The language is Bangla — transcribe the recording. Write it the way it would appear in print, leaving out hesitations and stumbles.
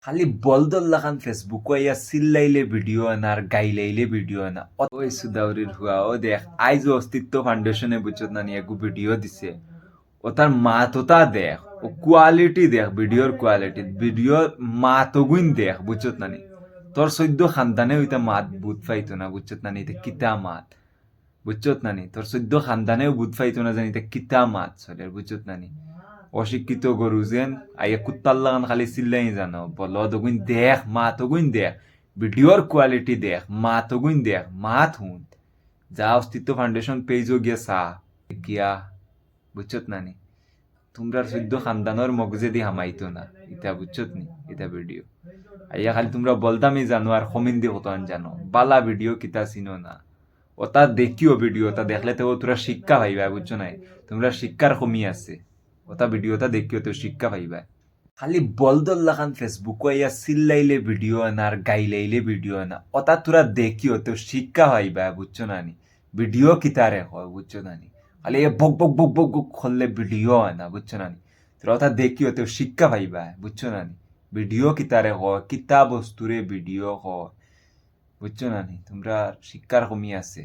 খালি বলদল্লাখান ফেসবুক ইয়া চিল্লাইলে ভিডিও আনা আর গাইলাইলে ভিডিও আনা ওই সুদাউরির হুয়া ও দেখ আইজ অস্তিত্ব ফাউন্ডেশনে বুঝছত না নিয়ে ভিডিও দিছে ও তার মাতোতা দেখ ও কোয়ালিটি দেখ ভিডিওর কোয়ালিটি ভিডিও মাতগুইন দেখ বুঝছত না নি তোর সদ্য খানদানে ওইটা মাত বুধ পাইতো না বুঝছত না নি এটা কিতা মাত বুঝছত না নি তোর সদ্য খানদানেও বুধ পাইতো না জানি এটা কিতা মাত চলে বুঝছত না নি অশিক্ষিত গরু যেন আইয়া কুত্তার লাগান খালি চিল্লাই জানো বলো তগুন দেখ মা তগুন দেখ ভিডিওর কোয়ালিটি দেখ মা তগুন দেখ মাত হুন যা অস্তিত্ব ফাউন্ডেশন পেজও গিয়া চা গিয়া বুঝছত না নি তোমরা সদ্য খানদানোর মগজে দি হামাইতো না এটা বুঝছত নি এটা ভিডিও আইয়া খালি তোমরা বলতামই জানো আর কমিন দি হতান জানো বালা ভিডিও কিতা চিনো না ওটা দেখিও ভিডিও ওটা দেখলে তো তোরা শিক্ষা পাইবা বুঝছো নাই তোমরা শিক্ষার কমি আছে ওটা ভিডিওটা দেখিও তো শিক্ষা পাইবা খালি বলদল্লাখান ফেসবুক ইয়া চিল্লাইলে ভিডিও আনা আর গাইলাইলে ভিডিও আনা ওটা তোরা দেখিও তো শিক্ষা পাইবা বুঝছো না নি ভিডিও কিতারে হয় বুঝছো না নি খালি এ বক বক বক বক বক করলে ভিডিও আনা বুঝছো না নি তোরা ওটা দেখিও তো শিক্ষা পাইবা বুঝছো না নি ভিডিও কিতারে হয় কিতা বস্তুরে ভিডিও হয় বুঝছো না নি তোমরা শিক্ষার কমি আছে